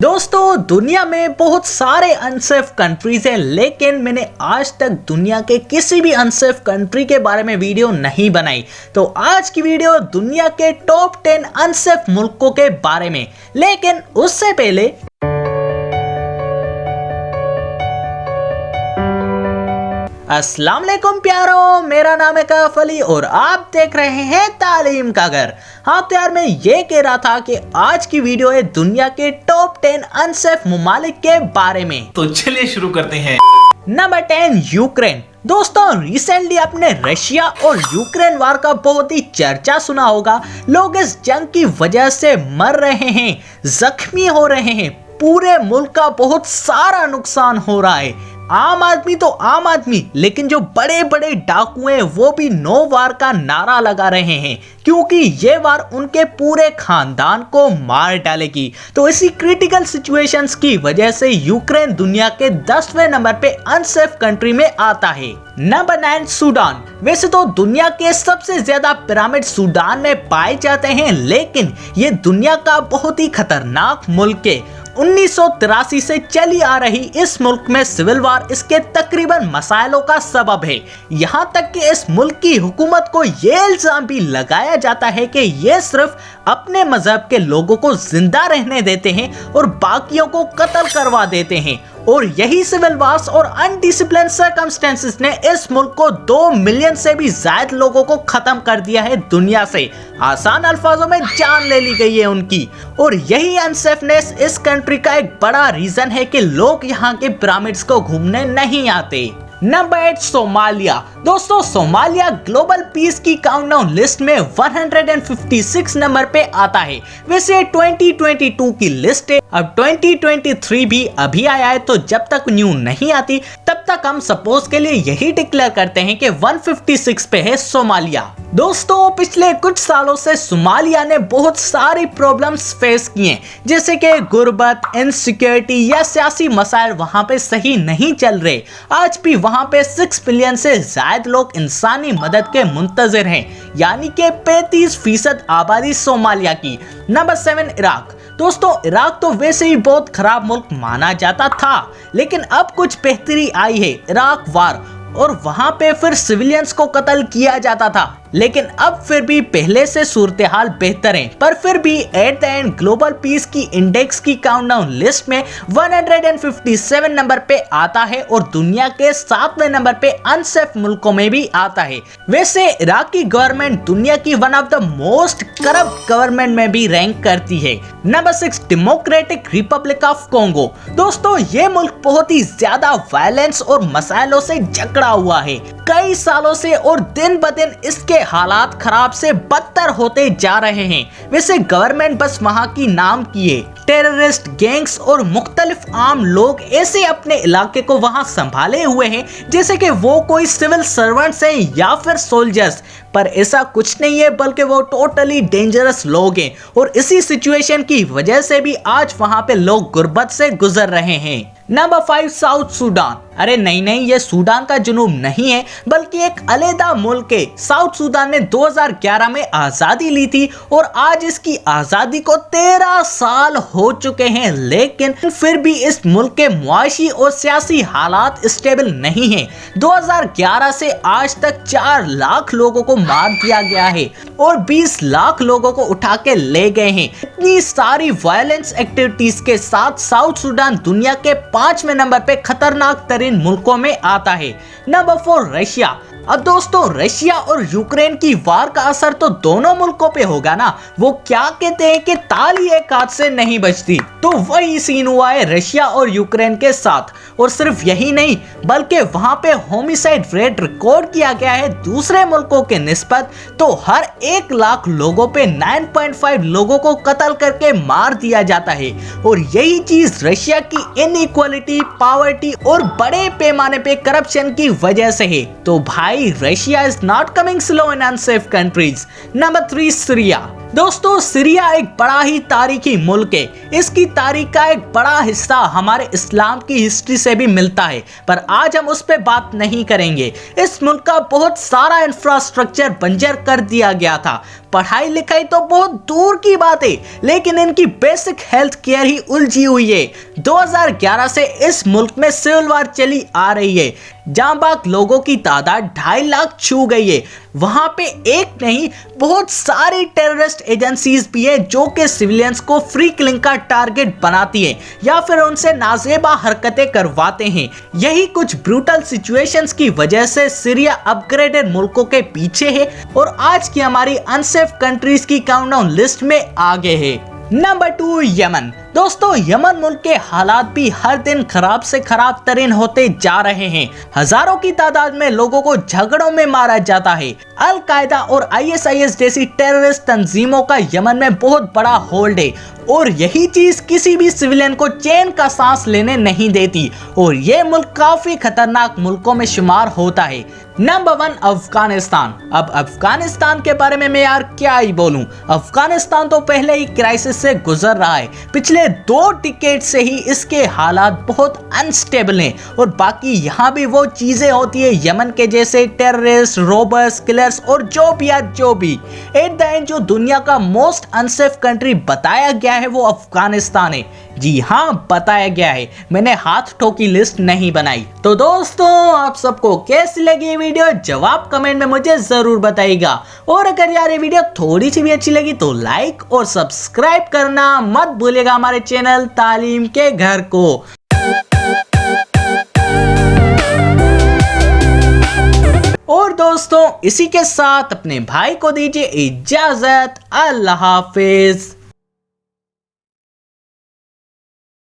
दोस्तों दुनिया में बहुत सारे अनसेफ कंट्रीज हैं, लेकिन मैंने आज तक दुनिया के किसी भी अनसेफ कंट्री के बारे में वीडियो नहीं बनाई। तो आज की वीडियो दुनिया के टॉप 10 अनसेफ मुल्कों के बारे में। लेकिन उससे पहले अस्सलाम वालेकुम प्यारो, मेरा नाम है कैफ अली और आप देख रहे हैं तालीम का घर। हाँ तो यार, मैं ये कह रहा था कि आज की वीडियो है दुनिया के टॉप 10 अनसेफ मुमालिक के बारे में। तो चलिए शुरू करते हैं। Number 10 Ukraine. दोस्तों रिसेंटली आपने रशिया और यूक्रेन वार का बहुत ही चर्चा सुना होगा। लोग इस जंग की वजह से मर रहे हैं, जख्मी हो रहे हैं, पूरे मुल्क का बहुत सारा नुकसान हो रहा है। आम आदमी तो आम आदमी, लेकिन जो बड़े बड़े डाकू हैं वो भी नो वार का नारा लगा रहे हैं, क्योंकि ये वार उनके पूरे खानदान को मार डालेगी। तो इसी क्रिटिकल सिचुएशंस की वजह से यूक्रेन दुनिया के 10वें नंबर पे अनसेफ कंट्री में आता है। Number 9 Sudan. वैसे तो दुनिया के सबसे ज्यादा पिरामिड सूडान में पाए जाते हैं, लेकिन ये दुनिया का बहुत ही खतरनाक मुल्क है। 1983 से चली आ रही इस मुल्क में सिविल वार इसके तकरीबन मसाइलों का सबब है। यहाँ तक कि इस मुल्क की हुकूमत को ये इल्जाम भी लगाया जाता है कि ये सिर्फ अपने मजहब के लोगों को जिंदा रहने देते हैं और बाकियों को कत्ल करवा देते हैं। और यही सिविल वार्स और अनडिसिप्लिन सर्कमस्टेंसेस ने इस मुल्क को 2 मिलियन से भी ज्यादा लोगों को खत्म कर दिया है दुनिया से। आसान अल्फाजों में जान ले ली गई है उनकी। और यही अनसेफनेस इस कंट्री का एक बड़ा रीजन है कि लोग यहाँ के पिरामिड्स को घूमने नहीं आते। Number 8 Somalia. दोस्तों सोमालिया ग्लोबल पीस की काउंटडाउन लिस्ट में 156 नंबर पे आता है। वैसे 2022 की लिस्ट है, अब 2023 भी अभी आया है, तो जब तक न्यू नहीं आती तब तक हम सपोज के लिए यही डिक्लेयर करते हैं कि 156 पे है सोमालिया। दोस्तों पिछले कुछ सालों से सोमालिया ने बहुत सारी प्रॉब्लम्स फेस किए हैं, जैसे कि गुर्बत, इनसिक्योरिटी या सियासी मसाइल वहां पे सही नहीं चल रहे। आज भी वहां पे 6 मिलियन से ज्यादा लोग इंसानी मदद के मुंतजर हैं, यानी कि 35% आबादी सोमालिया की। Number 7 Iraq. दोस्तों इराक तो वैसे ही बहुत खराब मुल्क माना जाता था, लेकिन अब कुछ बेहतरी आई है। इराक वार और वहां पे फिर सिविलियंस को कत्ल किया जाता था, लेकिन अब फिर भी पहले से सूरत हाल बेहतर है। पर फिर भी at the end global piece की इंडेक्स की काउंटडाउन लिस्ट में 157 नंबर पे आता है और दुनिया के 7वें नंबर पे अनसेफ मुल्कों में भी आता है। वैसे इराक की गवर्नमेंट दुनिया की one of the most corrupt government में भी रैंक करती है। Number 6 democratic Republic of Congo. दोस्तों ये मुल्क बहुत ही ज्यादा वायलेंस और मसाइलों से जकड़ा हुआ है कई सालों से, और दिन ब दिन इसके हालात खराब से बदतर होते जा रहे हैं। वैसे गवर्नमेंट बस वहां की नाम की है। टेररिस्ट, गैंग्स और मुख्तलिफ आम लोग ऐसे अपने इलाके को वहां संभाले हुए हैं जैसे कि वो कोई सिविल सर्वेंट्स हैं या फिर सोल्जर्स, पर ऐसा कुछ नहीं है, बल्कि वो टोटली डेंजरस लोग हैं। और इसी सिचुएशन की वजह से भी आज वहां पे लोग गुर्बत से गुजर रहे हैं। Number 5 south Sudan. अरे नहीं, ये सूडान का जुनूब नहीं है, बल्कि एक अलग मुल्क है। साउथ सूडान ने 2011 में आजादी ली थी और आज इसकी आजादी को 13 साल हो चुके हैं, लेकिन फिर भी इस मुल्क के मुआशी और सियासी हालात स्टेबल नहीं है। 2011 से आज तक 4 लाख लोगों को मार दिया गया है और 20 लाख लोगों को उठा के ले गए हैं। इतनी सारी वायलेंस एक्टिविटीज के साथ साउथ सूडान दुनिया के 5वें नंबर पे खतरनाक तरीन मुल्कों में आता है। Number 4 Russia. अब दोस्तों रशिया और यूक्रेन की वार का असर तो दोनों मुल्कों पे होगा ना। वो क्या कहते हैं कि ताली एक हाथ से नहीं बजती, तो वही सीन हुआ है रशिया और यूक्रेन के साथ। और सिर्फ यही नहीं, बल्कि वहां पे होमिसाइड रेट रिकॉर्ड किया गया है दूसरे मुल्कों के निस्बत। तो हर 1 लाख लोगों पे 9.5 लोगों को कत्ल करके मार दिया जाता है। और यही चीज रशिया की इनइक्वालिटी, पॉवर्टी और बड़े पैमाने पे करप्शन की वजह से है। तो भाई Russia is not coming slow in unsafe countries. Number 3 Syria. दोस्तों सीरिया एक बड़ा ही तारीखी मुल्क है। इसकी तारीख का एक बड़ा हिस्सा हमारे इस्लाम की हिस्ट्री से भी मिलता है, पर आज हम उस पर बात नहीं करेंगे। इस मुल्क का बहुत सारा इंफ्रास्ट्रक्चर बंजर कर दिया गया था। पढ़ाई लिखाई तो बहुत दूर की बात है, लेकिन इनकी बेसिक हेल्थ केयर ही उलझी हुई है। 2011 से इस मुल्क में सिविल वार चली आ रही है। जां बाग लोगों की तादाद 2.5 लाख छू गई है। वहां पे एक नहीं बहुत सारी टेररिस्ट एजेंसीज भी है जो कि सिविलियंस को फ्री किलिंग का टारगेट बनाती है या फिर उनसे नाजेबा हरकतें करवाते हैं। यही कुछ ब्रूटल सिचुएशंस की वजह से सीरिया अपग्रेडेड मुल्कों के पीछे है और आज की हमारी अनसेफ कंट्रीज की काउंटडाउन लिस्ट में आगे है। Number 2 Yemen. दोस्तों यमन मुल्क के हालात भी हर दिन खराब से खराब तरीन होते जा रहे हैं। हजारों की तादाद में लोगों को झगड़ों में मारा जाता है। अल कायदा और ISIS जैसी टेररिस्ट तंजीमों का यमन में बहुत बड़ा होल्ड है और यही चीज किसी भी सिविलियन को चैन का सांस लेने नहीं देती और ये मुल्क काफी खतरनाक मुल्कों में शुमार होता है। नंबर 1 अफगानिस्तान। अब अफगानिस्तान के बारे में मैं यार क्या ही बोलूं। अफगानिस्तान तो पहले ही क्राइसिस से गुजर रहा है। पिछले 2 डिकेड से ही इसके हालात बहुत अनस्टेबल हैं और बाकी यहाँ भी वो चीजें होती है यमन के जैसे टेररिस्ट, रोबर्स, किलर्स और जो भी। एट द एंड जो दुनिया का मोस्ट अनसेफ कंट्री बताया गया है वो अफगानिस्तान है। जी हाँ बताया गया है, मैंने हाथ ठोकी लिस्ट नहीं बनाई। तो दोस्तों आप सबको कैसी लगी ये वीडियो जवाब कमेंट में मुझे जरूर बताइएगा और अगर यार ये वीडियो थोड़ी सी भी अच्छी लगी तो लाइक और सब्सक्राइब करना मत भूलिएगा हमारे चैनल तालीम के घर को। और दोस्तों इसी के साथ अपने भाई को दीजिए इजाजत। अल्लाह हाफिज।